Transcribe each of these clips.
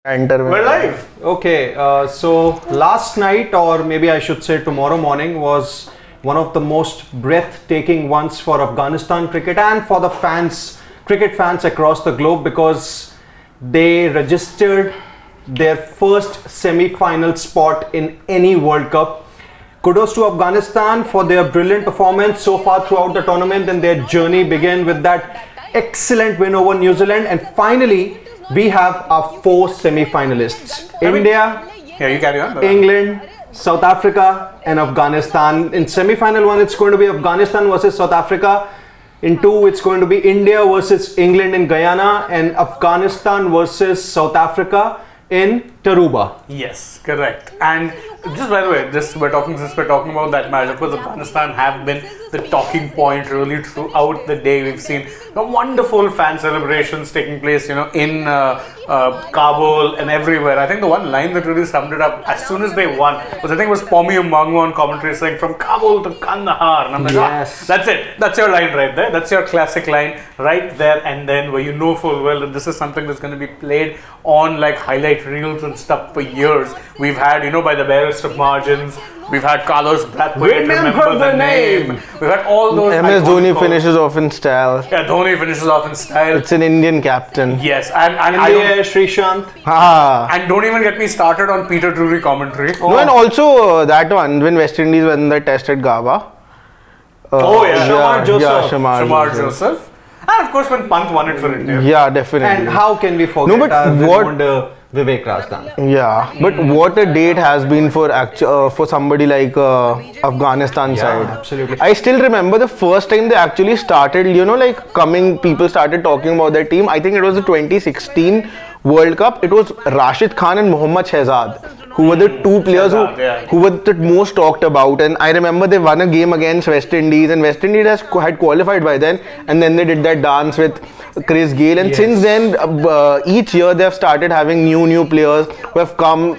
We're live. Okay, so last night, or maybe I should say tomorrow morning, was one of the most breathtaking ones for Afghanistan cricket and for the fans, cricket fans across the globe, because they registered their first semi-final spot in any World Cup. Kudos to Afghanistan for their brilliant performance so far throughout the tournament, and their journey began with that excellent win over New Zealand. And finally, we have our four semi-finalists: India, you carry on. England, South Africa, and Afghanistan. In semi-final one, it's going to be Afghanistan versus South Africa. In two, it's going to be India versus England in Guyana, and Afghanistan versus South Africa in Taruba. Yes, correct. And just by the way, since we're talking about that match, of course, Afghanistan have been the talking point really throughout the day. We've seen the wonderful fan celebrations taking place, in Kabul and everywhere. I think the one line that really summed it up as soon as they won was, I think it was Pommy Mbangu on commentary saying, "From Kabul to Kandahar." And I'm like, yes, that's it. That's your line right there. That's your classic line right there and then, where you know full well that this is something that's going to be played on like highlight reels and stuff for years. We've had, by the barest of margins, we've had Carlos Brathwaite, remember the name. We've had all those. MS Dhoni finishes off in style. Yeah, Dhoni finishes off in style. It's an Indian captain. Yes, and India, Srishant. And don't even get me started on Peter Drury commentary. No, and also that one when West Indies won the test at Gaba. Shamar Joseph. Yeah, Shamar Joseph. And of course when Pant won it for India. Yeah, definitely. And how can we forget Vivek Rajdhan? Yeah, but what a date has been for somebody like Afghanistan side. Absolutely. I still remember the first time they actually started, people started talking about their team. I think it was the 2016 World Cup. It was Rashid Khan and Mohammad Shehzad, who were the two players who were the most talked about. And I remember they won a game against West Indies, and West Indies had qualified by then, and then they did that dance with Chris Gayle. And since then, each year they have started having new players who have come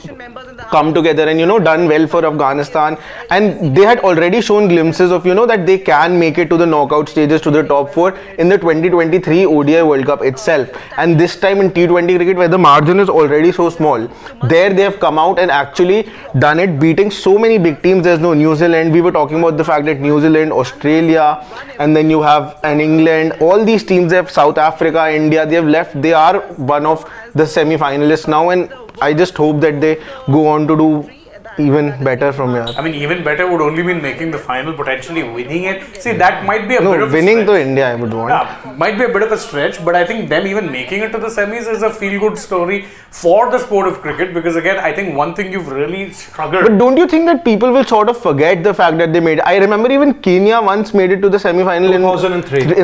together and done well for Afghanistan. And they had already shown glimpses of that they can make it to the knockout stages, to the top four in the 2023 ODI World Cup itself. And this time in T20 cricket, where the margin is already so small, there they have come out and actually done it, beating so many big teams. There's no New Zealand. We were talking about the fact that New Zealand, Australia, and then you have England. All these teams, they have South Africa, India, they have left. They are one of the semi-finalists now, and I just hope that they go on to do even better from here. I mean, even better would only mean making the final, potentially winning it. See, that might be a bit of a winning stretch. to India, I would want. Yeah, might be a bit of a stretch, but I think them even making it to the semis is a feel-good story for the sport of cricket, because again, I think one thing you've really struggled. But don't you think that people will sort of forget the fact that they made it? I remember even Kenya once made it to the semi-final in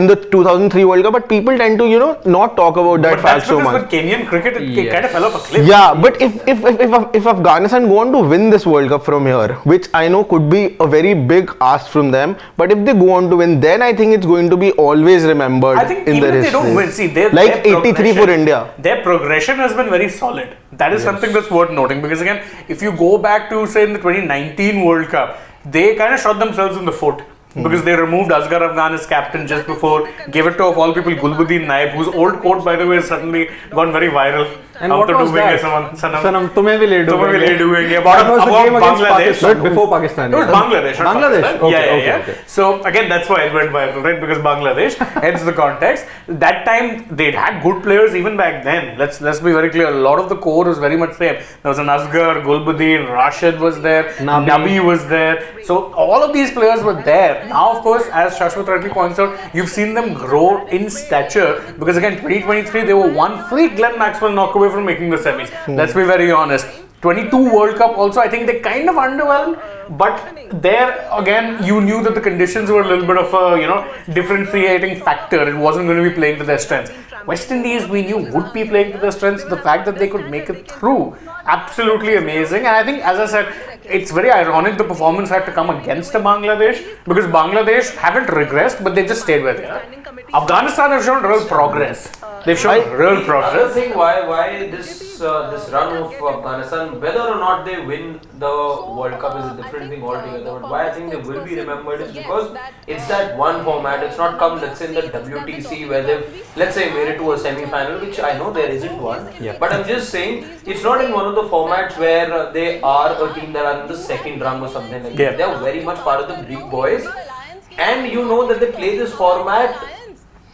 the 2003 World Cup, but people tend to, not talk about that fact so much. But Kenyan cricket, it kind of fell off a cliff. Yeah, but if Afghanistan go on to win this World Cup from here, which I know could be a very big ask from them, but if they go on to win, then I think it's going to be always remembered. I think in even their if they history. don't win, see, like 83 for India. Their progression has been very solid. That is something that's worth noting, because again, if you go back to say in the 2019 World Cup, they kind of shot themselves in the foot. Because they removed Asghar Afghan as captain just before, gave it to, of all people, Gulbuddin Naib, whose old quote, by the way, has suddenly gone very viral. And what was that? Sanam, tumhe bhi le dubenge. About Bangladesh. Before Pakistan. It was Bangladesh. Bangladesh? Okay. So again, that's why it went viral, right? Because Bangladesh, hence the context. That time, they'd had good players even back then. Let's be very clear. A lot of the core was very much same. There was an Asghar, Gulbuddin, Rashid was there, Nabi was there. So all of these players were there. Now, of course, as Shashwat rightly points out, you've seen them grow in stature, because again, 2023, they were one free Glenn Maxwell knock away from making the semis. Let's be very honest. 22 World Cup also, I think they kind of underwhelmed, but there again, you knew that the conditions were a little bit of a, differentiating factor. It wasn't going to be playing to their strengths. West Indies, we knew, would be playing to their strengths. The fact that they could make it through, absolutely amazing. And I think, as I said, it's very ironic the performance had to come against Bangladesh, because Bangladesh haven't regressed, but they just stayed where they are. Afghanistan have shown real progress. They've shown real The other progress. thing why this run of Afghanistan, whether or not they win the World Cup is a different thing altogether. But why I think they will be remembered is because it's that one format. It's not come, let's say, in the WTC where they've, let's say, made it to a semi-final, which I know there isn't one. Yeah. But I'm just saying it's not in one of the formats where they are a team that are in the second run or something like Yeah. that. They're very much part of the big boys, and you know that they play this format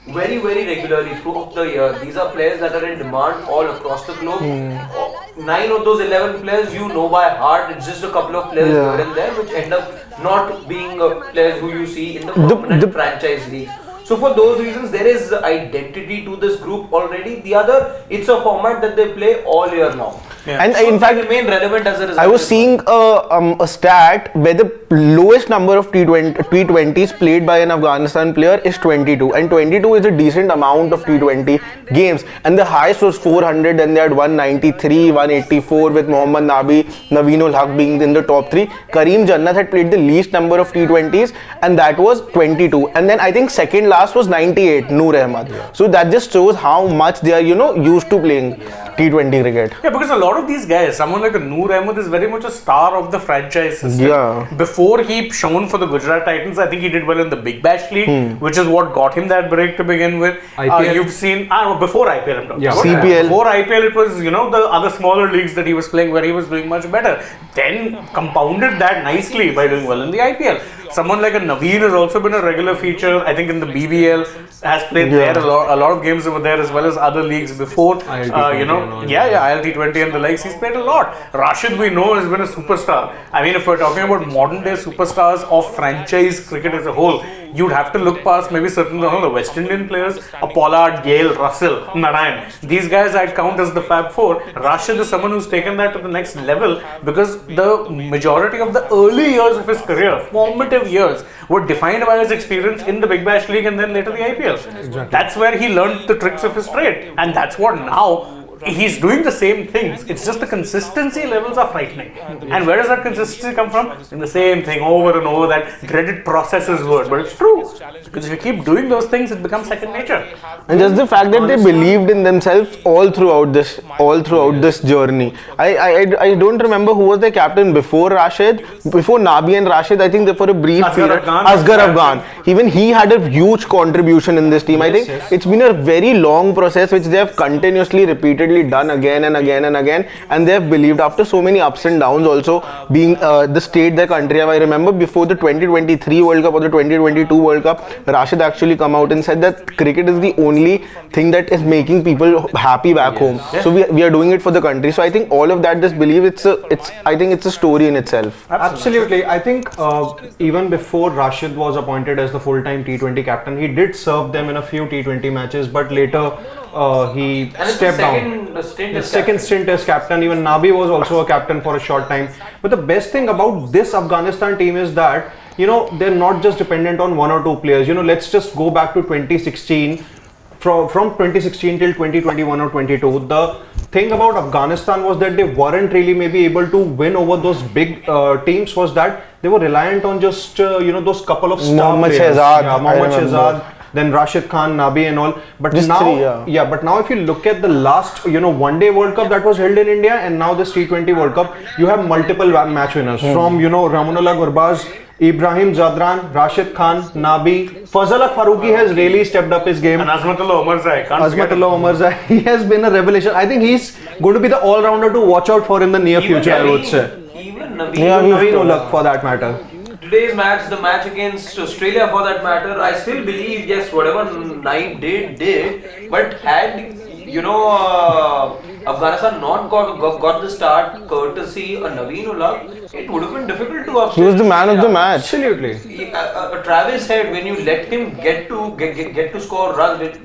very regularly throughout the year. These are players that are in demand all across the globe. 9 of those 11 players you know by heart. It's just a couple of players here and there which end up not being players who you see in the permanent franchise leagues. So for those reasons, there is identity to this group already. The other, it's a format that they play all year long. Yeah. And So in fact, they remain relevant as a result. I was seeing a stat where the lowest number of T20s played by an Afghanistan player is 22, and 22 is a decent amount of T20 games. And the highest was 400, and they had 193, 184 with Mohammad Nabi, Naveenul Haq being in the top 3. Kareem Jannat had played the least number of T20s, and that was 22. And then I think second last was 98, Noor Ahmad. So that just shows how much they are, used to playing T20 cricket. Yeah, because a lot of these guys, someone like a Noor Ahmad is very much a star of the franchise system. Yeah. Before he shone for the Gujarat Titans, I think he did well in the Big Bash League, which is what got him that break to begin with. IPL. You've seen, before IPL I'm talking Yeah. about. CPL. Before IPL, it was, the other smaller leagues that he was playing where he was doing much better. Then compounded that nicely by doing well in the IPL. Someone like a Naveen has also been a regular feature, I think in the BBL, has played there a lot of games over there as well as other leagues before. ILT20 and all. ILT20 and the likes, he's played a lot. Rashid, we know, has been a superstar. I mean, if we're talking about modern day superstars of franchise cricket as a whole, you'd have to look past maybe certain the West Indian players, Pollard, Gale, Russell, Narayan. These guys I'd count as the Fab Four. Rashid is someone who's taken that to the next level because the majority of the early years of his career, formative years, were defined by his experience in the Big Bash League and then later the IPL. Exactly. That's where he learned the tricks of his trade, and that's what now he's doing the same things. It's just the consistency levels are frightening. And where does that consistency come from? In the same thing over and over, that dreaded processes word. But it's true. Because if you keep doing those things, it becomes second nature. And just the fact that they believed in themselves all throughout this journey. I don't remember who was the captain before Rashid, before Nabi and Rashid. I think for a brief Asghar period, Afghan. Asghar Afghan. Even he had a huge contribution in this team. I think it's been a very long process which they have continuously repeatedly done again and again and again, and they have believed after so many ups and downs. Also being the state their country have. I remember before the 2023 World Cup or the 2022 World Cup, Rashid actually come out and said that cricket is the only thing that is making people happy back home. So we are doing it for the country. So I think all of that, just believe I think it's a story in itself. Absolutely. I think even before Rashid was appointed as the full-time T20 captain, he did serve them in a few T20 matches, but later he And it's stepped the down. second Stint as captain. Even Nabi was also a captain for a short time. But the best thing about this Afghanistan team is that they're not just dependent on one or two players. Let's just go back to 2016. From 2016 till 2021 or 22, the thing about Afghanistan was that they weren't really maybe able to win over those big teams. Was that they were reliant on just those couple of star Mohammad players. Shehzad, Mohammad I remember. Shehzad, then Rashid Khan, Nabi and all. But Just now, three, but now if you look at the last one-day World Cup that was held in India, and now this T20 World Cup, you have multiple match winners from Ramanullah Gurbaz, Ibrahim Zadran, Rashid Khan, Nabi, Fazalak Farooqi has really stepped up his game. And Azmatullah Omarzai, can't forget him. Azmatullah Omarzai, he has been a revelation. I think he's going to be the all-rounder to watch out for in the near future, I would say. Even Naveen. Even Naveen Ulaq for that matter. Today's match, the match against Australia for that matter, I still believe, yes, whatever Knight did, but had, Afghanistan not got the start courtesy of Naveen Ulaq, it would have been difficult to upset. He was the man of the match. Absolutely. Travis said when you let him get to score runs,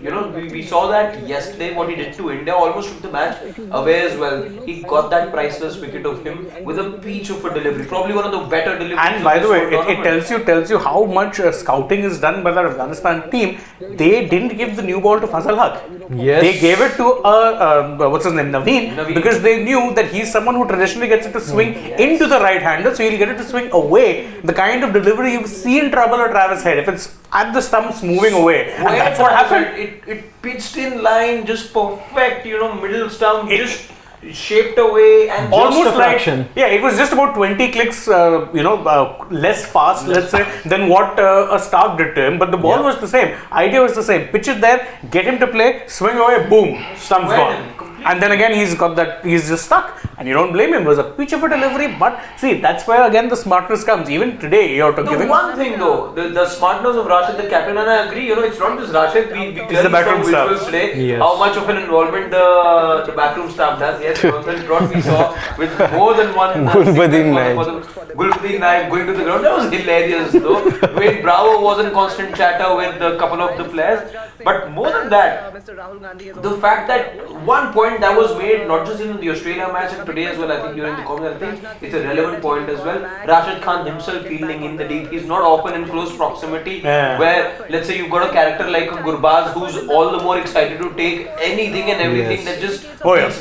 we saw that yesterday what he did to India, almost took the match away as well. He got that priceless wicket of him with a peach of a delivery, probably one of the better deliveries. And by the way, it tells you how much scouting is done by the Afghanistan team. They didn't give the new ball to Fazal Haq. Yes. They gave it to what's his name, Naveen, because they knew that he's someone who traditionally gets it to swing into the right-hander, so he'll get it to swing away. The kind of delivery you've seen Trouble or Travis Head, if it's at the stumps moving away, and that's what happened. It pitched in line, just perfect, middle stump, just shaped away and almost like fraction. it was just about 20 clicks less fast, let's say, than what a Stark did to him, but the ball was the same, idea was the same, pitch it there, get him to play, swing away, boom, stump's gone. And then again he's just stuck, and you don't blame him. It was a pitch of a delivery, but see, that's where again the smartness comes. Even today you're giving one thing though, the smartness of Rashid, the captain, and I agree, it's not just Rashid, we clearly the backroom saw visuals staff today, how much of an involvement the backroom staff does. Yes, what we saw with more than one Gulbuddin Naik going to the ground, that was hilarious though. When Bravo was in constant chatter with a couple of the players, but more than that, the fact that one point that was made not just in the Australia match and today as well, I think during the comments, I think it's a relevant point as well. Rashid Khan himself fielding in the deep, he's not often in close proximity, where let's say you've got a character like a Gurbaz who's all the more excited to take anything and everything that just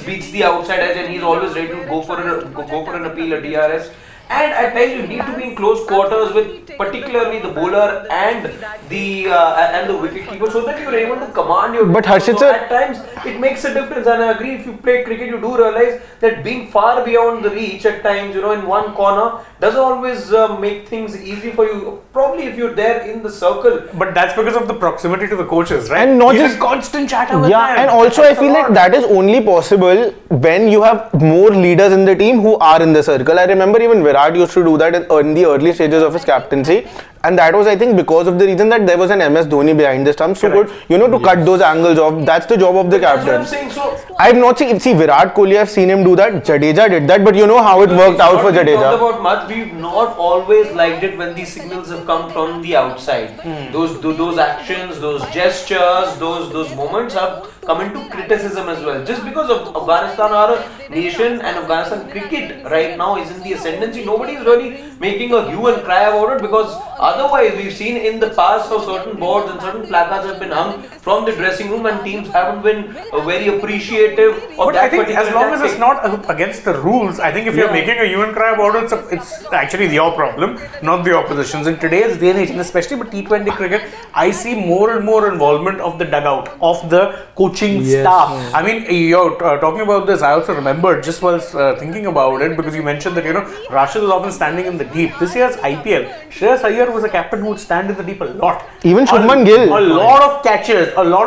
beats the outside edge, and he's always ready to go for an appeal, a DRS. And at times you need to be in close quarters with particularly the bowler and the wicket keeper, so that you're able to command your. But Harshit sir, at times it makes a difference, and I agree. If you play cricket, you do realize that being far beyond the reach at times, in one corner, doesn't always make things easy for you. Probably if you're there in the circle. But that's because of the proximity to the coaches, right? And not He's just in constant chatter with them. and also I feel like that is only possible when you have more leaders in the team who are in the circle. I remember even Virat used to do that in the early stages of his captaincy, and that was, I think, because of the reason that there was an MS Dhoni behind the stump, so good, to cut those angles off. That's the job of the captain. That's what I'm saying. So I've not seen Virat Kohli, I've seen him do that. Jadeja did that, but you know how it worked out for Jadeja. About much, we've not always liked it when these signals have come from the outside. Those actions, those gestures, those moments have come into criticism as well. Just because of Afghanistan, our nation, and Afghanistan cricket right now is in the ascendancy. Nobody is really making a hue and cry about it, because otherwise we've seen in the past how certain boards and certain placards have been hung from the dressing room, and teams haven't been very appreciative of but that. I think as long as it's not against the rules, I think if you're making a hue and cry about it, it's actually your problem, not the opposition's. In today's day and age, and especially with T20 cricket, I see more and more involvement of the dugout, of the coaching staff. I mean, you're talking about this, I also remembered just whilst thinking about it, because you mentioned that, Rashid was often standing in the deep. This year's IPL, Shreyas Iyer was a captain who would stand in the deep a lot. Even Shubman Gill. A lot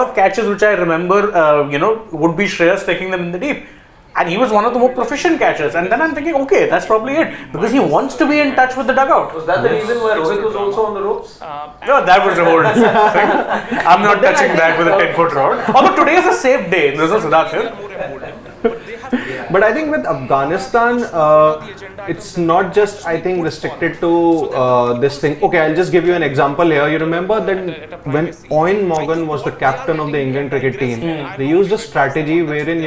of catches which I remember, would be Shreyas taking them in the deep. And he was one of the more proficient catchers. And then I'm thinking, okay, that's probably it. Because he wants to be in touch with the dugout. Was that the reason why Rohit was also on the ropes? No, that was a whole different thing. I'm not touching that with a 10-foot rod. Although today is a safe day. There's no Siddharth here. But I think with Afghanistan, it's not just, I think, restricted to this thing. Okay, I'll just give you an example here. You remember that when Eoin Morgan was the captain of the England cricket team, they used a strategy wherein,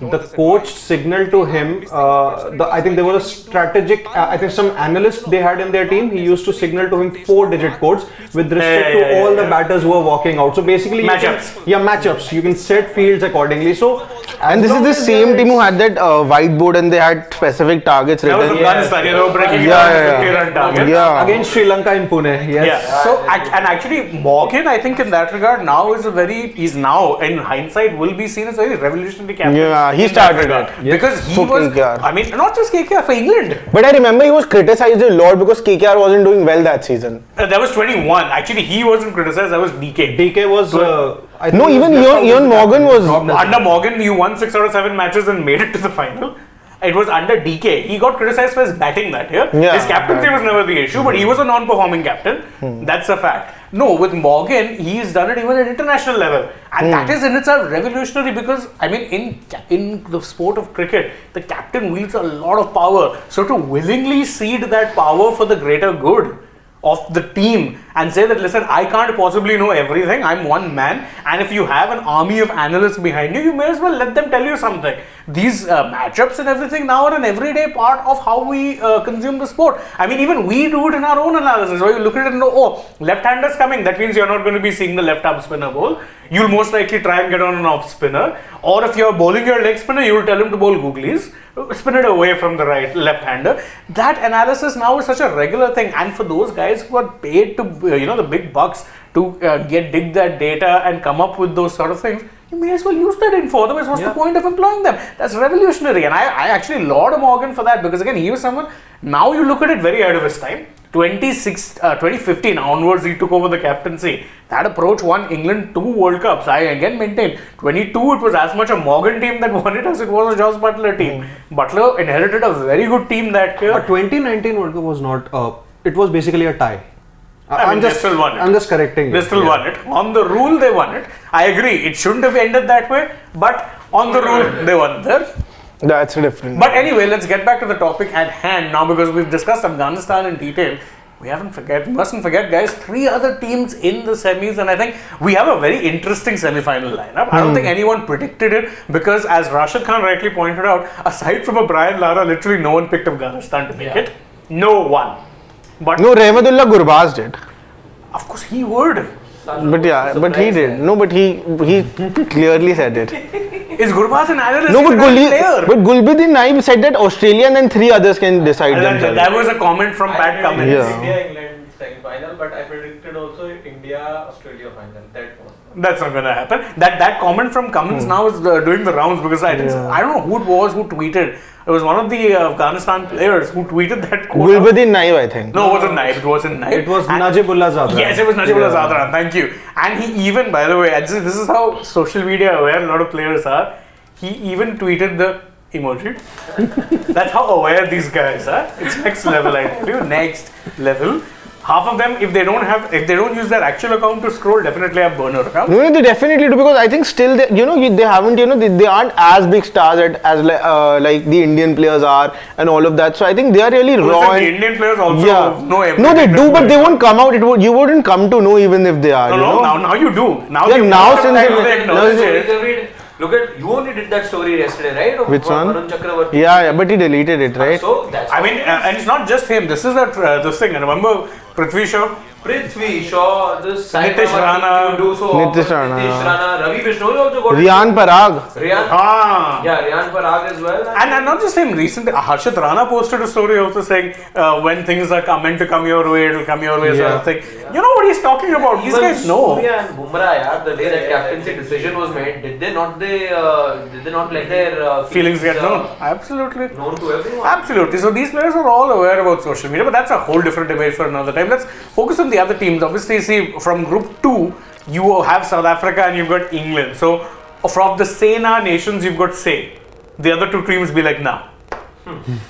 the coach signaled to him, I think there was a strategic, I think some analyst they had in their team, he used to signal to him 4-digit codes with respect to all the batters who were walking out. So basically, matchups. You can set fields accordingly. So, and this is the same team who had that whiteboard, and they had specific targets written. That was Afghanistan, they were breaking down 50-run targets. Against Sri Lanka in Pune. Yes. So, and actually, Morgan, I think in that regard, now is he's now, in hindsight, will be seen as a very revolutionary captain. Yeah, he started it. Because he for was, KKR. I mean, not just KKR, for England. But I remember he was criticized a lot because KKR wasn't doing well that season. That was 21. Actually, he wasn't criticized, that was DK. DK was... no, even Eoin Morgan was... Under Morgan, you won 6 out of 7 matches and made it to the final. It was under DK. He got criticized for his batting that year. His captaincy was never the issue, but he was a non-performing captain. That's a fact. No, with Morgan, he's done it even at international level. And that is in itself revolutionary, because, I mean, in the sport of cricket, the captain wields a lot of power. So to willingly cede that power for the greater good of the team and say that, listen, I can't possibly know everything. I'm one man, and if you have an army of analysts behind you, you may as well let them tell you something. These matchups and everything now are an everyday part of how we consume the sport. I mean, even we do it in our own analysis, where you look at it and know, oh, left-hander's coming. That means you're not going to be seeing the left-arm spinner bowl. You'll most likely try and get on an off spinner. Or if you're bowling your leg spinner, you will tell him to bowl googlies, spin it away from the left-hander. That analysis now is such a regular thing. And for those guys who are paid to, the big bucks to dig that data and come up with those sort of things, you may as well use that info. Otherwise, what's the point of employing them? That's revolutionary. And I actually laud Morgan for that, because again, he was someone, now you look at it very ahead of his time. 2015 onwards, he took over the captaincy. That approach won England 2 World Cups. I again maintain, 22, it was as much a Morgan team that won it as it was a Joss Butler team. Butler inherited a very good team that year. But 2019 World Cup was not, it was basically a tie. They still won it. I'm just correcting They still won it. On the rule, they won it. I agree, it shouldn't have ended that way, but on the rule, they won it. That's different. But anyway, let's get back to the topic at hand now, because we've discussed Afghanistan in detail. We mustn't forget, guys, 3 other teams in the semis, and I think we have a very interesting semi-final lineup. I don't think anyone predicted it, because as Rashid Khan rightly pointed out, aside from a Brian Lara, literally no one picked Afghanistan to make it. No one. But no, Rahmatullah Gurbaz did. Of course he would. But he did. No, but he clearly said it. Is Gurbaz an analyst? No, but Gulbuddin Naib said that Australia and then 3 others can decide themselves. That was a comment from Pat Cummins. India-England semi-final, but I predicted also India-Australia final. That's not going to happen. That comment from Cummins now is doing the rounds, because I don't know who it was who tweeted. It was one of the Afghanistan players who tweeted that quote. Gulbuddin Naib, I think. No, it wasn't Naib. It wasn't Naib. It was Najibullah Zadran. Yes, it was Najibullah Zadran. Thank you. And he even, by the way, this is how social media aware a lot of players are. He even tweeted the emoji. That's how aware these guys are. It's next level, I tell you. Next level. Half of them, if they don't use their actual account to scroll, definitely have burner accounts. No, they definitely do, because I think still they aren't as big stars as like the Indian players are and all of that. So I think they are really raw. The Indian players also know everything. No, they do, but they won't come out. You wouldn't come to know even if they are. No, now you do. Now Look at, you only did that story yesterday, right? Which one? Varun Chakravarti. Yeah, but he deleted it, right? So that's. And it's not just him. This is this thing. And remember, Prithvi Shaw, this Nitish Rana, Nitish Rana, Ravi Bishnoi also got. Riyan Parag. Riyan Parag as well. And not just him. Recently, Harshit Rana posted a story also saying when things are meant to come your way, it'll come your way, sort of thing. You know what he's talking about. These guys know. Surya and Bumrah, the day that captaincy decision was made, did they not let their Feelings get known? Absolutely. Known to everyone. Absolutely. So these players are all aware about social media, but that's a whole different debate for another time. Let's focus on the other teams. Obviously, see, from Group 2, you have South Africa and you've got England. So from the Sena nations, you've got Say. The other 2 teams be like, nah.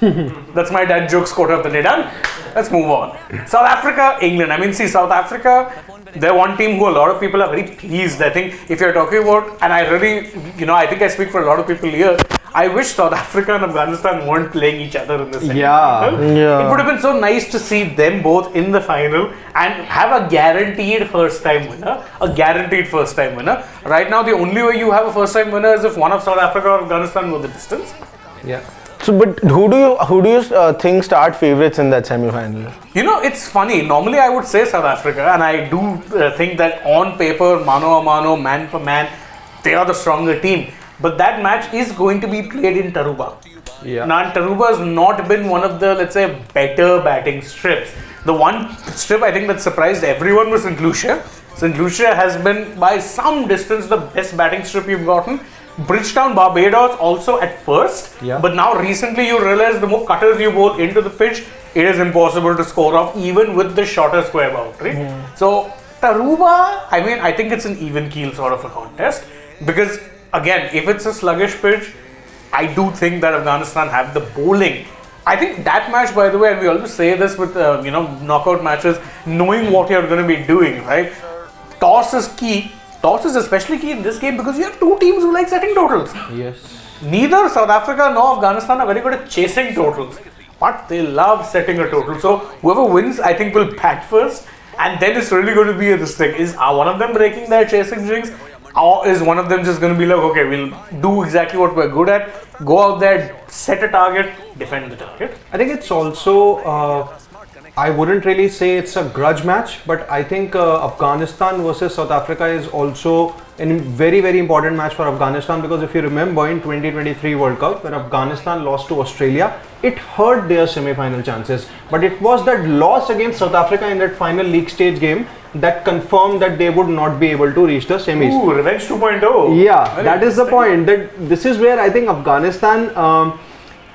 That's my dad jokes quote of the day. Done. Let's move on. South Africa, England. I mean, see, South Africa, they're one team who a lot of people are very pleased. I think if you're talking about, and I really, I think I speak for a lot of people here, I wish South Africa and Afghanistan weren't playing each other in the semi-final. It would have been so nice to see them both in the final and have a guaranteed first-time winner. Right now, the only way you have a first-time winner is if one of South Africa or Afghanistan go the distance. Yeah. So, but who do you think start favorites in that semi-final? It's funny. Normally, I would say South Africa, and I do think that on paper, mano a mano, man for man, they are the stronger team. But that match is going to be played in Taruba. Yeah. Now, Taruba has not been one of the, let's say, better batting strips. The one strip I think that surprised everyone was St. Lucia. St. Lucia has been by some distance the best batting strip you've gotten. Bridgetown, Barbados also at first, but now recently you realize the more cutters you bowl into the pitch, it is impossible to score off even with the shorter square boundary. So Taruba, I think it's an even keel sort of a contest, because again, if it's a sluggish pitch, I do think that Afghanistan have the bowling. I think that match, by the way, and we always say this with knockout matches, knowing what you're going to be doing, right? Toss is key. Toss is especially key in this game because you have 2 teams who like setting totals. Yes. Neither South Africa nor Afghanistan are very good at chasing totals, but they love setting a total. So whoever wins, I think, will bat first. And then it's really going to be this thing. Are one of them breaking their chasing jinx? Or is one of them just going to be like, okay, we'll do exactly what we're good at, go out there, set a target, defend the target? I think it's also, I wouldn't really say it's a grudge match, but I think Afghanistan versus South Africa is also a very, very important match for Afghanistan, because if you remember in 2023 World Cup, when Afghanistan lost to Australia, it hurt their semi-final chances. But it was that loss against South Africa in that final league stage game that confirmed that they would not be able to reach the semis. Ooh, revenge 2.0. Yeah, that is the point. That this is where I think Afghanistan,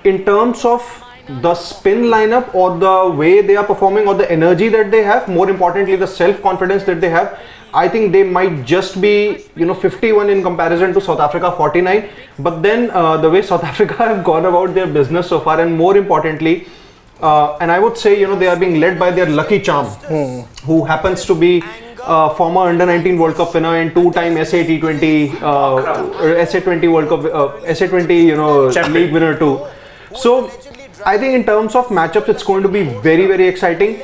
in terms of the spin lineup or the way they are performing or the energy that they have, more importantly the self-confidence that they have, I think they might just be 51 in comparison to South Africa 49. But then the way South Africa have gone about their business so far, and more importantly, and I would say they are being led by their lucky charm, who happens to be former under-19 World Cup winner and two-time SA20 World Cup SA20 league winner too. So I think in terms of matchups, it's going to be very, very exciting.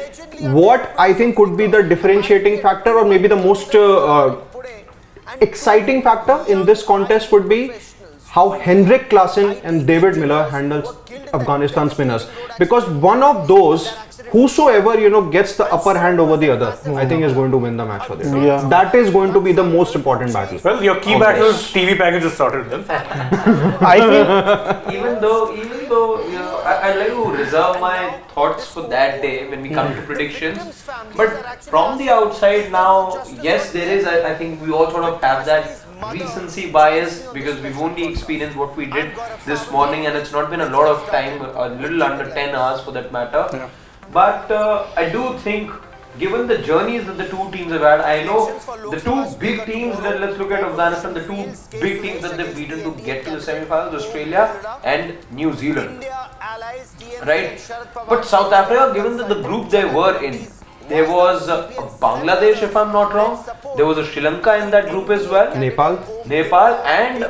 What I think could be the differentiating factor, or maybe the most exciting factor in this contest, would be how Henrik Klaasen and David Miller handles Afghanistan spinners. Because one of those, whosoever gets the upper hand over the other, I think is going to win the match for them. Yeah. That is going to be the most important battle. Well, your key battles TV package is sorted then. I feel Even though I like to reserve my thoughts for that day when we come to predictions. But from the outside now, yes, there is. I think we all sort of have that recency bias, because we've only experienced what we did this morning, and it's not been a lot of time, a little under 10 hours for that matter. Yeah. But I do think, given the journeys that the two teams have had, I know the two big teams, let's look at Afghanistan, the two big teams that they've beaten to get to the semi-finals, Australia and New Zealand. Right? But South Africa, given that the group they were in, there was Bangladesh, if I'm not wrong, there was a Sri Lanka in that group as well, Nepal. and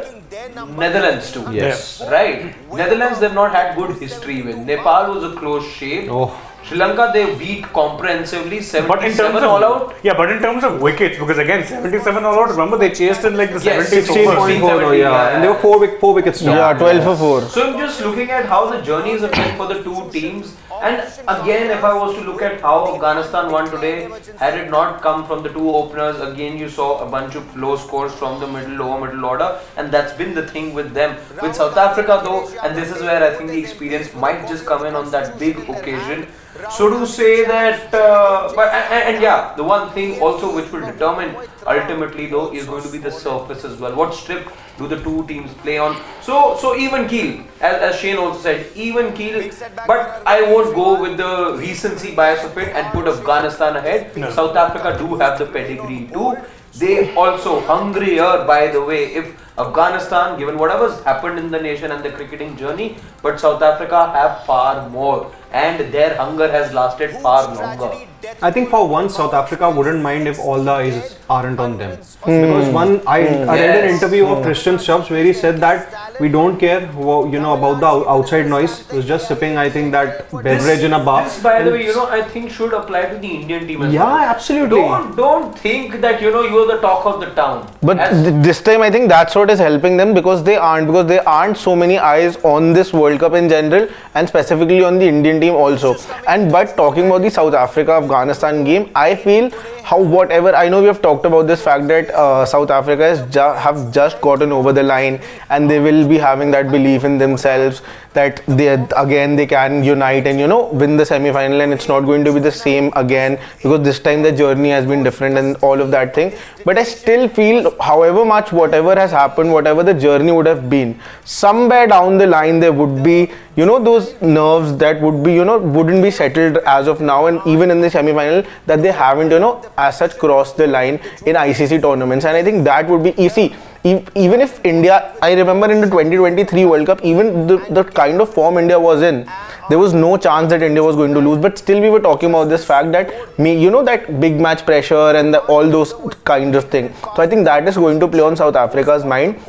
Netherlands too. Yes. Right. Netherlands they've not had good history with. Nepal was a close shave. Oh. Sri Lanka they beat comprehensively, But in 77 terms all of out. but in terms of wickets, because again 77 all out. Remember they chased in like the Yes, 70s. 16.4, yeah. And they were four wickets down. yeah, 12 for 4. So I'm just looking at how the journeys have been for the two teams. And again, if I was to look at how Afghanistan won today, had it not come from the two openers, again you saw a bunch of low scores from the lower middle order, and that's been the thing with them. With South Africa though, and this is where I think the experience might just come in on that big occasion. So to say that, and yeah, the one thing also which will determine ultimately though is going to be the surface as well. What strip do the two teams play on? So even keel, as Shane also said, even keel. But I won't go with the recency bias of it and put Afghanistan ahead. No. South Africa do have the pedigree too. They also hungrier, by the way, if Afghanistan, given whatever's happened in the nation and the cricketing journey, but South Africa have far more, and their hunger has lasted far longer. I think for once South Africa wouldn't mind if all the eyes aren't on them. Because I read an interview of Christian Stubbs where he said that we don't care about the outside noise. He was just sipping, I think, that beverage in a bar. This, by the way, I think should apply to the Indian team as Yeah, well. absolutely. Don't think that you are the talk of the town. But As- this time I think that's what is helping them, because there aren't so many eyes on this World Cup in general, and specifically on the Indian team also. And but talking about the South Africa Afghanistan game, I feel whatever I know, we have talked about this fact that South Africa have just gotten over the line, and they will be having that belief in themselves that they can unite and win the semi-final, and it's not going to be the same again, because this time the journey has been different and all of that thing. But I still feel, however much whatever has happened, whatever the journey would have been, somewhere down the line there would be those nerves that would be wouldn't be settled as of now, and even in the semi-final that they haven't as such crossed the line in ICC tournaments. And I think that would be easy. Even if India, I remember in the 2023 World Cup, even the kind of form India was in, there was no chance that India was going to lose. But still we were talking about this fact that that big match pressure and all those kind of thing. So I think that is going to play on South Africa's mind.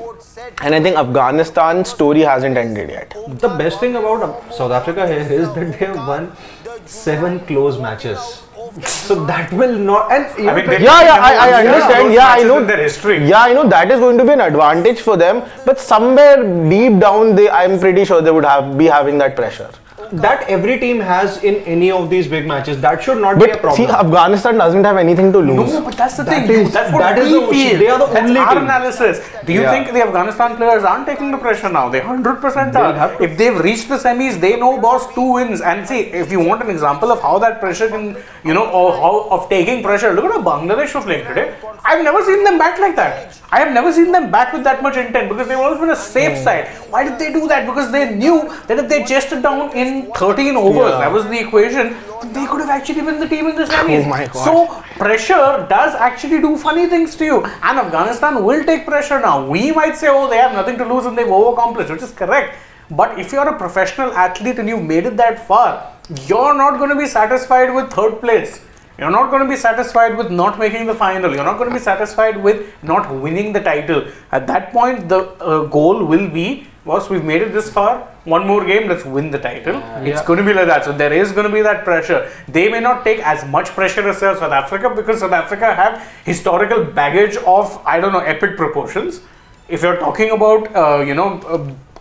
And I think Afghanistan's story hasn't ended yet. The best thing about South Africa here is that they have won 7 close matches. So that will not. And you I mean, they- I understand. those Yeah, I matches know. in their history. Yeah, I know that is going to be an advantage for them. But somewhere deep down, I'm pretty sure they would be having that pressure. that every team has in any of these big matches. That should not be a But problem. see, Afghanistan doesn't have anything to lose. No, but that's the That thing. is- That's what that is we the- feel. they are the that's only our team. analysis. Do you Yeah. think the Afghanistan players aren't taking the pressure now? They 100% They'll are. have to. If they've reached the semis, they know boss 2 wins. And see, if you want an example of how that pressure can, or how of taking pressure, look at how Bangladesh were playing today. I've never seen them back like that. I have never seen them back with that much intent because they've always been a safe side. Why did they do that? Because they knew that if they chased it down in 13 overs, that was the equation, they could have actually been the team in the semis. Oh my God. So pressure does actually do funny things to you, and Afghanistan will take pressure now. We might say, oh, they have nothing to lose and they've overaccomplished, which is correct. But if you're a professional athlete and you've made it that far, you're not going to be satisfied with third place. You're not going to be satisfied with not making the final. You're not going to be satisfied with not winning the title. At that point, the goal will be, boss, we've made it this far. One more game, let's win the title. It's going to be like that. So there is going to be that pressure. They may not take as much pressure as South Africa because South Africa have historical baggage of, I don't know, epic proportions. If you're talking about,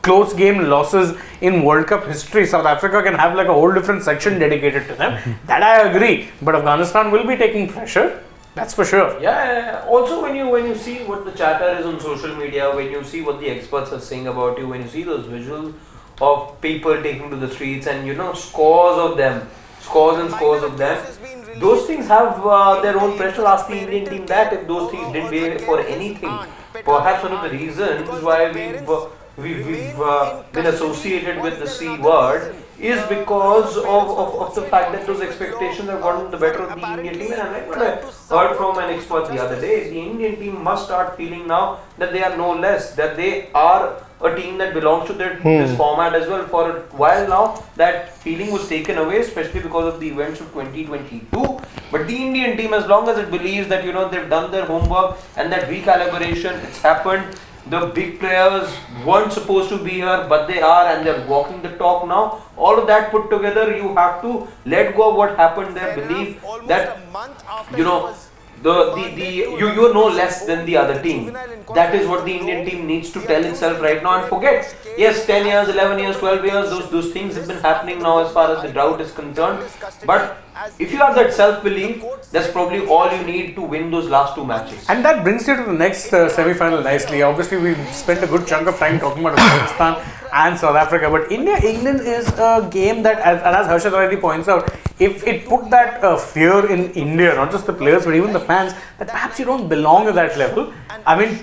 close game losses in World Cup history, South Africa can have like a whole different section dedicated to them. That I agree. But Afghanistan will be taking pressure. That's for sure. Yeah. Also, when you see what the chatter is on social media, when you see what the experts are saying about you, when you see those visuals of people taking to the streets and scores and scores of them, those things have their own pressure. Ask the Indian team that if those things didn't pay for anything. Perhaps one of the reasons why we've been associated with the C word is because of the fact that those expectations have gotten the better of the Indian team. And like what I heard from an expert the other day, the Indian team must start feeling now that they are no less, that they are a team that belongs to this format as well. For a while now, that feeling was taken away, especially because of the events of 2022. But the Indian team, as long as it believes that they've done their homework and that recalibration, it's happened. The big players weren't supposed to be here, but they are, and they're walking the talk now. All of that put together, you have to let go of what happened there. Believe that you're no less than the other team. That is what the Indian team needs to tell itself right now, and forget. Yes, 10 years, 11 years, 12 years, those things have been happening now as far as the drought is concerned. But if you have that self-belief, that's probably all you need to win those last 2 matches. And that brings you to the next semi-final nicely. Obviously, we've spent a good chunk of time talking about Afghanistan and South Africa, but India-England is a game that, as Harshad already points out, if it put that fear in India, not just the players but even the fans, that perhaps you don't belong at that level. I mean,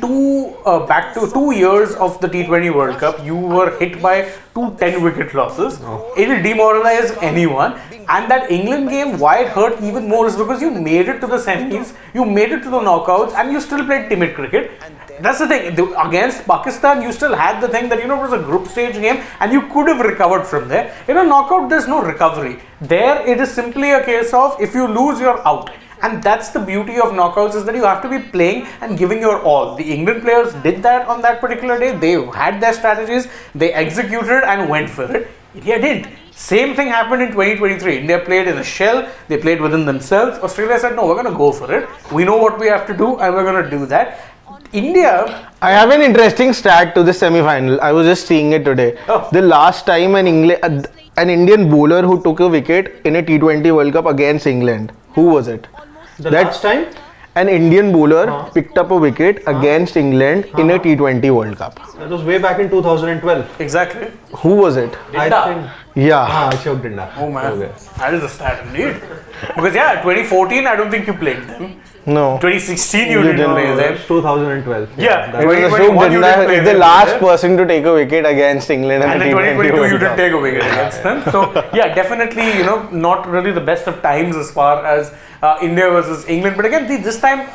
back to 2 years of the T20 World Cup, you were hit by 2 10-wicket losses. It will demoralize anyone. And that England game, why it hurt even more is because you made it to the semis, you made it to the knockouts, and you still played timid cricket. That's the thing. Against Pakistan, you still had the thing that it was a group stage game and you could have recovered from there. In a knockout, there's no recovery. There, it is simply a case of if you lose, you're out. And that's the beauty of knockouts, is that you have to be playing and giving your all. The England players did that on that particular day. They had their strategies, they executed and went for it. India didn't. Same thing happened in 2023. India played in a shell, they played within themselves. Australia said, no, we're going to go for it. We know what we have to do and we're going to do that. India... I have an interesting stat to the semi-final. I was just seeing it today. Oh. The last time an Indian bowler who took a wicket in a T20 World Cup against England, who was it? Last time? An Indian bowler picked up a wicket against England in a T20 World Cup. That was way back in 2012. Exactly. Who was it? I think. Yeah. Ashok Dinda. Oh man, Okay. that is a stat indeed. Because 2014, I don't think you played them. No. 2016, you didn't play them. It's 2012. Yeah, That- It was 2021 you didn't play is the them, last yeah. person to take a wicket against England And in in the T20 2022, you World didn't Cup. take a wicket against them. So, definitely, not really the best of times as far as India versus England. But again, this time,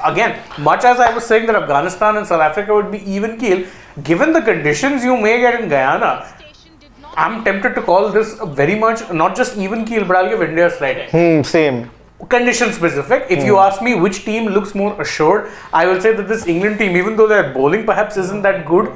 much as I was saying that Afghanistan and South Africa would be even keel, given the conditions you may get in Guyana, I'm tempted to call this very much not just even keel, but I'll give India a slight edge. Same. Condition specific. If you ask me which team looks more assured, I will say that this England team, even though their bowling perhaps isn't that good,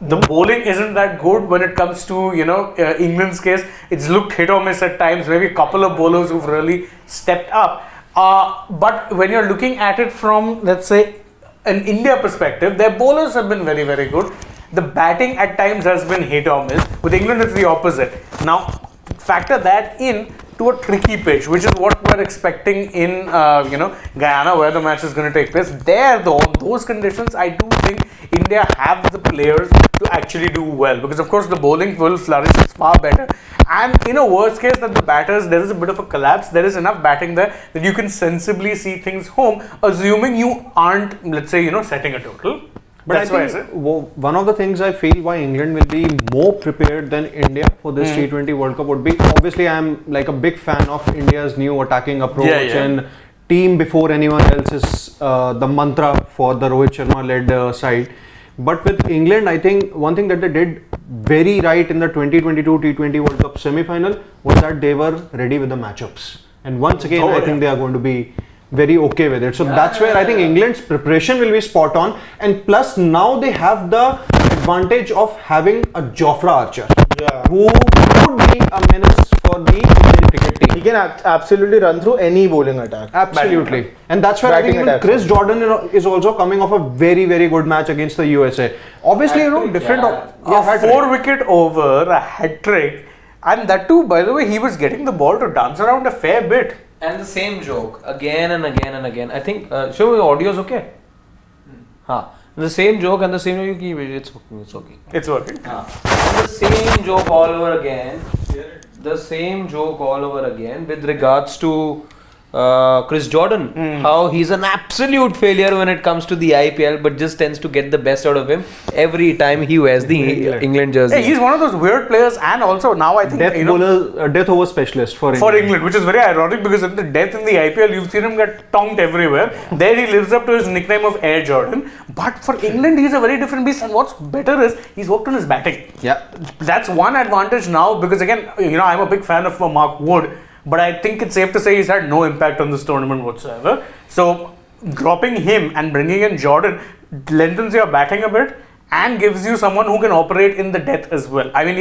The bowling isn't that good when it comes to, England's case. It's looked hit or miss at times. Maybe a couple of bowlers who've really stepped up. But when you're looking at it from, let's say, an India perspective, their bowlers have been very, very good. The batting at times has been hit or miss. With England, it's the opposite. Now, factor that in to a tricky pitch, which is what we're expecting in, Guyana, where the match is going to take place. There, though, those conditions, I do think India have the players to actually do well. Because, of course, the bowling will flourish. It's far better. And in a worst case that the batters, there is a bit of a collapse, there is enough batting there that you can sensibly see things home, assuming you aren't, let's say, setting a total. But That's why I think one of the things I feel why England will be more prepared than India for this T20 World Cup would be, obviously I'm like a big fan of India's new attacking approach and team before anyone else is the mantra for the Rohit Sharma led side. But with England, I think one thing that they did very right in the 2022 T20 World Cup semi-final was that they were ready with the matchups. And once again, I think they are going to be very okay with it. So that's where I think England's preparation will be spot on. And plus now they have the advantage of having a Jofra Archer who could be a menace for the Indian cricket team. He can absolutely run through any bowling attack. Absolutely. And that's where I think even Chris Jordan is also coming off a very, very good match against the USA. Obviously, different. A 4-wicket over, a hat-trick. And that too, by the way, he was getting the ball to dance around a fair bit. And the same joke again and again and again. I think, show me audio is okay. The same joke and the same joke, it's working. It's working. It's working. And the same joke all over again. The same joke all over again with regards to Chris Jordan. How he's an absolute failure when it comes to the IPL, but just tends to get the best out of him every time he wears the England jersey. Hey, he's one of those weird players, and also now I think death over specialist for England, which is very ironic because in the death in the IPL, you've seen him get tonked everywhere. There he lives up to his nickname of Air Jordan. But for England, he's a very different beast, and what's better is he's worked on his batting. Yeah, that's one advantage now because again, I'm a big fan of Mark Wood. But I think it's safe to say he's had no impact on this tournament whatsoever. So dropping him and bringing in Jordan lengthens your batting a bit and gives you someone who can operate in the death as well. I mean,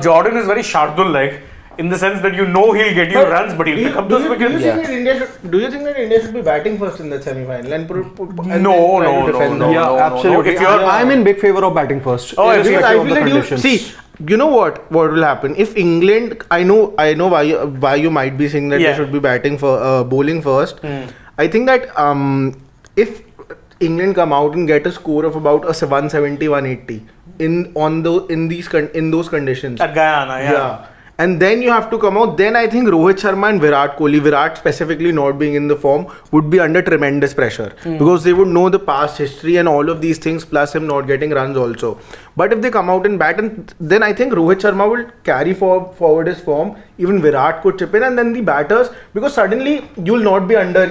Jordan is very Shardul-like in the sense that he'll get you runs, but he'll pick up those wickets. Do you think that India should be batting first in the semi-final and No, absolutely. I'm in big favor of batting first. I feel like you know what will happen if England? I know why you might be saying that they should be batting for bowling first. I think that if England come out and get a score of about a 170, 180 in those conditions at Guyana, and then you have to come out. Then I think Rohit Sharma and Virat Kohli, Virat specifically not being in the form, would be under tremendous pressure because they would know the past history and all of these things, plus him not getting runs also. But if they come out and bat, and then I think Rohit Sharma will carry forward his form. Even Virat could chip in, and then the batters, because suddenly you'll not be under,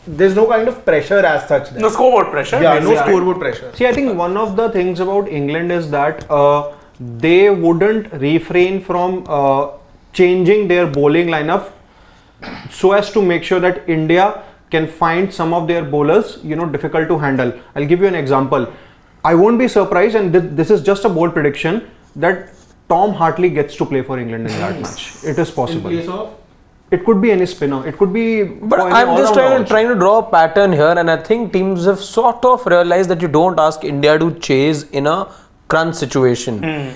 there's no kind of pressure as such. No scoreboard pressure. No scoreboard pressure. See, I think one of the things about England is that they wouldn't refrain from changing their bowling lineup so as to make sure that India can find some of their bowlers, difficult to handle. I'll give you an example. I won't be surprised, and this is just a bold prediction, that Tom Hartley gets to play for England in that match. It is possible. In place of? It could be any spinner. It could be. But I'm just trying to draw a pattern here, and I think teams have sort of realized that you don't ask India to chase in a crunch situation.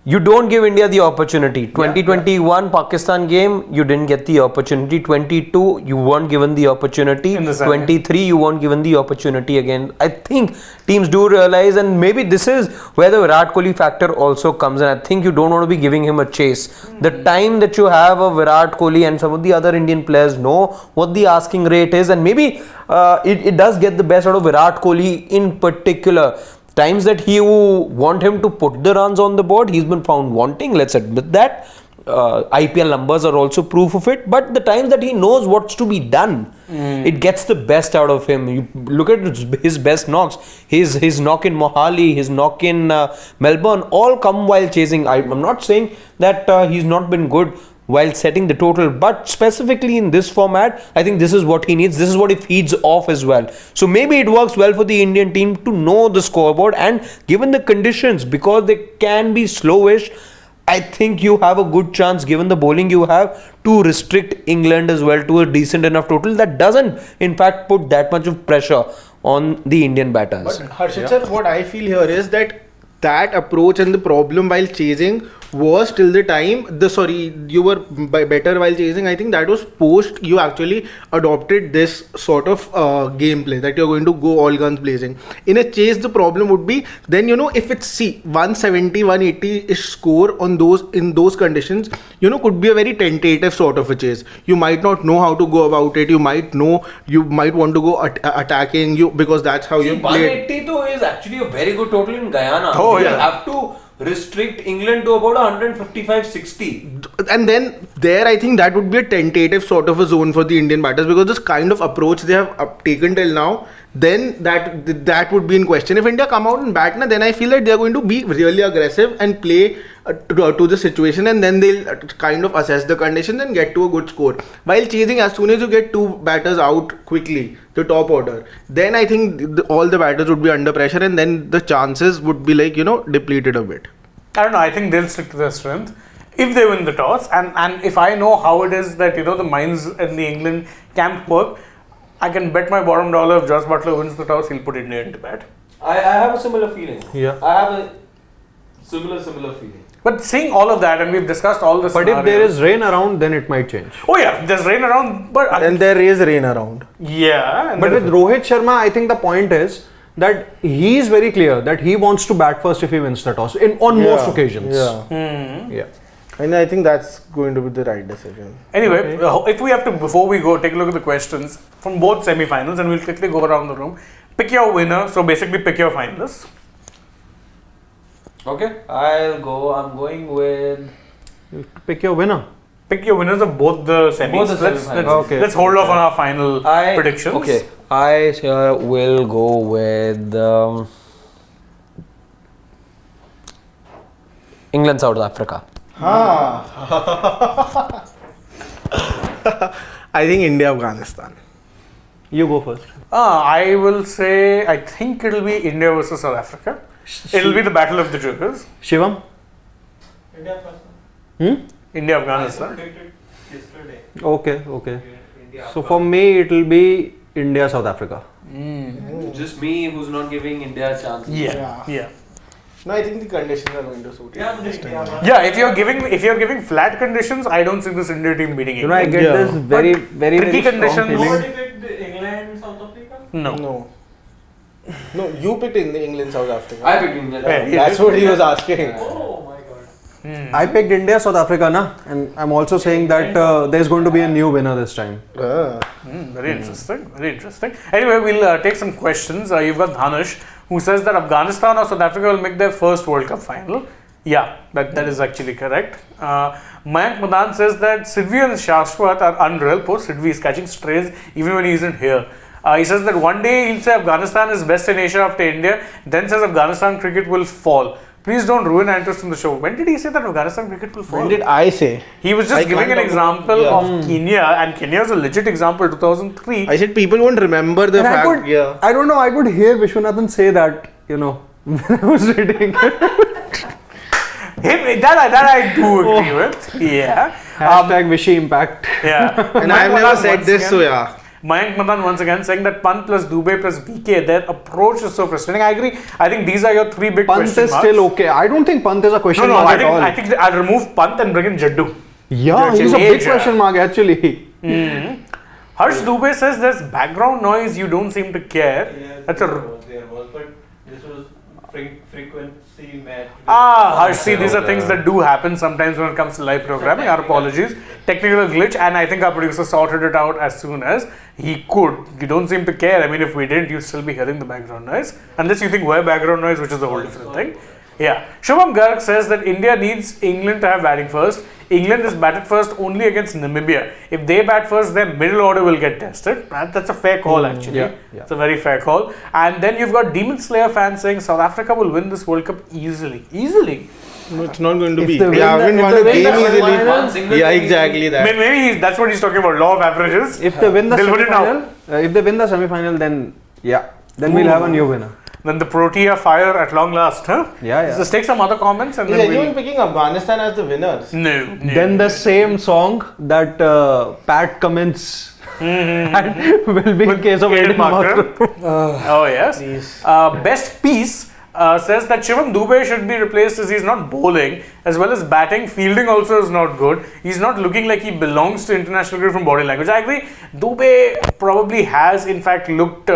You don't give India the opportunity. 2021 Pakistan game, you didn't get the opportunity. 22, you weren't given the opportunity. 23, you weren't given the opportunity again. I think teams do realize, and maybe this is where the Virat Kohli factor also comes in. I think you don't want to be giving him a chase. The time that you have a Virat Kohli and some of the other Indian players know what the asking rate is, and maybe it does get the best out of Virat Kohli in particular. Times that you want him to put the runs on the board, he's been found wanting, let's admit that. IPL numbers are also proof of it, but the times that he knows what's to be done, it gets the best out of him. You look at his best knocks, his knock in Mohali, his knock in Melbourne, all come while chasing. I'm not saying that he's not been good, while setting the total. But specifically in this format, I think this is what he needs. This is what he feeds off as well. So maybe it works well for the Indian team to know the scoreboard, and given the conditions, because they can be slowish, I think you have a good chance, given the bowling you have, to restrict England as well to a decent enough total that doesn't in fact put that much of pressure on the Indian batters. But Harshit sir, what I feel here is that approach and the problem while chasing was till the time you were better while chasing. I think that was post you actually adopted this sort of gameplay that you're going to go all guns blazing. In a chase, the problem would be then, if it's 170, 180 ish score in those conditions, could be a very tentative sort of a chase. You might not know how to go about it. You might want to go attacking you because that's how you play. 180 though is actually a very good total in Guyana. Oh, You yeah. have to restrict England to about 155-60. And then there, I think that would be a tentative sort of a zone for the Indian batters, because this kind of approach they have taken till now, then that would be in question. If India come out and bat, then I feel that they are going to be really aggressive and play to the situation, and then they'll kind of assess the conditions and get to a good score. While chasing, as soon as you get two batters out quickly, the top order, then I think all the batters would be under pressure, and then the chances would be depleted a bit. I don't know. I think they'll stick to their strength if they win the toss, and if I know how it is that the minds in the England camp work, I can bet my bottom dollar if Josh Butler wins the toss, he'll put India into bat. I have a similar feeling. Yeah. I have a similar feeling. But seeing all of that, and we've discussed all the But if there is rain around, then it might change. oh yeah, there's rain around, but And there is rain around. yeah, and But there- with Rohit Sharma, I think the point is that he is very clear that he wants to bat first if he wins the toss on most occasions. Yeah. Yeah. And I think that's going to be the right decision. Anyway, if we have to, before we go, take a look at the questions from both semi-finals, and we'll quickly go around the room. Pick your winner. So basically, pick your finalists. Okay, I'll go. I'm going with. Pick your winner. Pick your winners of both the semis. Both the let's, semi-finals. let's, Okay. let's hold off on our final predictions. Okay, I will go with England, South Africa. I think India, Afghanistan. You go first. I will say, I think it'll be India versus South Africa. It'll be the battle of the jokers. Shivam? India first. India, I Afghanistan. predicted yesterday. Okay. India. So for me, it will be India, South Africa. Just me who's not giving India a chance. Yeah. No, I think the conditions are going to suit Yeah, India. Yeah, if you're giving flat conditions, I don't see this India team beating You know, I England. get Yeah. this very, very, tricky very strong conditions. feeling. Nobody picked England, South Africa? No. No, you picked England, South Africa. I picked England. Yeah. That's what he was asking. Oh my god. I picked India, South Africa, and I'm also saying that there's going to be a new winner this time. Very interesting. Very interesting. Anyway, we'll take some questions. You've got Dhanush, who says that Afghanistan or South Africa will make their first World Cup final. Yeah, that is actually correct. Mayank Madan says that Sidvi and Shashwat are unreal. Poor Sidvi is catching strays even when he isn't here. He says that one day he'll say Afghanistan is best in Asia after India, then says Afghanistan cricket will fall. Please don't ruin our interest in the show. When did he say that Afghanistan cricket will fall? When did I say? He was just giving an example of Kenya, and Kenya is a legit example, 2003. I said people won't remember the And fact. I don't know, I could hear Vishwanathan say that, when I was reading it. That I do agree with. Yeah. Hashtag Vishy Impact. Yeah. And I've never said this, so yeah. Mayank Madan once again saying that Pant plus Dubey plus BK, their approach is so frustrating. I agree. I think these are your three big Pant question is marks. still okay. I don't think Pant is a question No, mark at all. I think I'll remove Pant and bring in Jaddu. Yeah, he's a big question mark actually. Harsh Dubey says there's background noise, you don't seem to care. Yes, That's there was, but this was frequency match. Harsh, see, these are things that do happen sometimes when it comes to live programming. Our apologies. Technical glitch, and I think our producer sorted it out as soon as he could. You don't seem to care. I mean, if we didn't, you'd still be hearing the background noise. Unless you think we're background noise, which is a whole different thing. Yeah. Shubham Garg says that India needs England to have batting first. England is batted first only against Namibia. If they bat first, their middle order will get tested. That's a fair call, actually. Yeah. It's a very fair call. And then you've got Demon Slayer fans saying South Africa will win this World Cup easily. Easily. No, it's not going to be. If they They win haven't the- won if a they win game the easily. semi-final- Yeah, exactly that. Maybe that's what he's talking about, law of averages. If they win the They'll win it now. semi-final, if they win the semi-final, then we'll have a new winner. Then the Protea fire at long last, huh? Yeah. Let's take some other comments and Is then anyone we'll... picking Afghanistan as the winners? No. Then the same song that Pat Cummins had will be in case of Aiden Aiden Markram. Markram. Oh yes. Please. Best piece says that Shivam Dubey should be replaced as he's not bowling as well as batting. Fielding also is not good. He's not looking like he belongs to international cricket from body language. I agree. Dubey probably has in fact looked,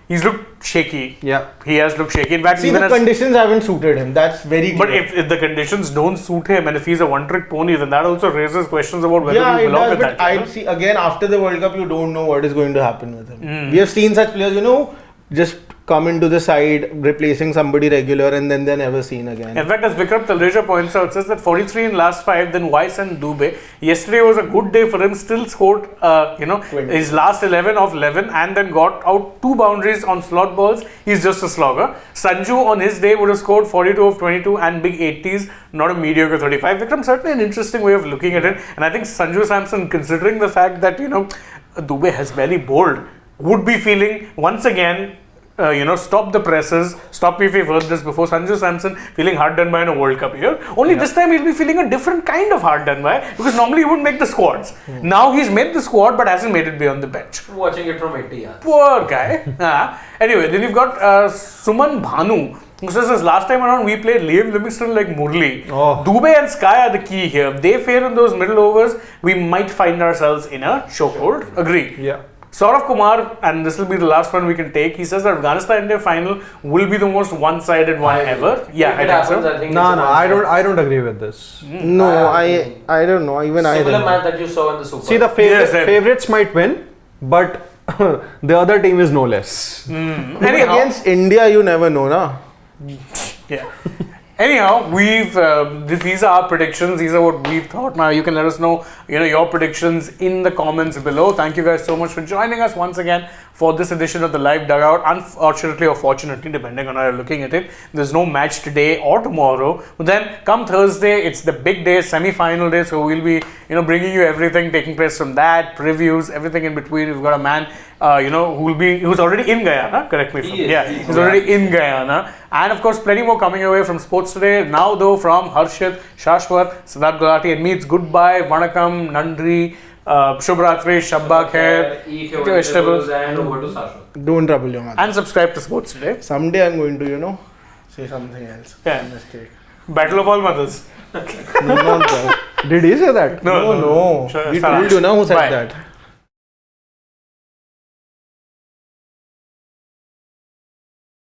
he's looked shaky. Yeah. He has looked shaky. In fact, See, even the as conditions haven't suited him. That's very clear. but if the conditions don't suit him and if he's a one-trick pony, then that also raises questions about whether yeah, he it belongs does, with but that. I see again after the World Cup, you don't know what is going to happen with him. We have seen such players, just come into the side, replacing somebody regular, and then they're never seen again. In fact, as Vikram Talreja points out, says that 43 in last 5, then Weiss and Dubey. Yesterday was a good day for him, still scored, 20. his last 11 of 11 and then got out 2 boundaries on slot balls. He's just a slogger. Sanju on his day would have scored 42 of 22 and big 80s, not a mediocre 35. Vikram, certainly an interesting way of looking at it. And I think Sanju Samson, considering the fact that, Dubey has barely bowled, would be feeling once again, stop the presses. Stop me if you've heard this before. Sanju Samson feeling hard done by in a World Cup year. Only this time he'll be feeling a different kind of hard done by because normally he wouldn't make the squads. Now he's made the squad but hasn't made it beyond the bench. Watching it from 80 yards. Poor guy. Anyway, then you've got Suman Bhanu, who says this last time around we played Liam Livingstone like Murli. Oh. Dubey and Sky are the key here. If they fail in those middle overs, we might find ourselves in a chokehold. Agree. Yeah. Saurav Kumar, and this will be the last one we can take, he says that Afghanistan-India final will be the most one-sided one ever. Yeah, If I it think happens, so. I think No, it's a I one-sided. don't agree with this. No, I don't know. Even I Similar don't match know. that you saw in the Super. See, the Yes, same. favorites might win, but the other team is no less. Anyhow, Against India, you never know, na? yeah. Anyhow, these are our predictions. These are what we've thought. Now you can let us know, your predictions in the comments below. Thank you guys so much for joining us once again for this edition of the Live Dugout. Unfortunately or fortunately, depending on how you're looking at it, there's no match today or tomorrow. But then come Thursday, it's the big day, semi-final day. So we'll be, bringing you everything taking place from that, previews, everything in between. We've got a man, who's already in Guyana. Correct me if I'm wrong. He's already in Guyana. And of course, plenty more coming away from sports today. Now though, from Harshit, Shashwat, Siddharth Gulati and me, it's goodbye, Vanakam, Nandri, Shubhratri, Shabba Khair, Eat your vegetables and over to Sasha. Don't trouble your mother. and subscribe to Sports Today. Someday I'm going to, say something else. Yeah. Mistake. Battle of all mothers. No, not that. Did he say that? No. Sure, We Sarah. told you now who said Bye. that.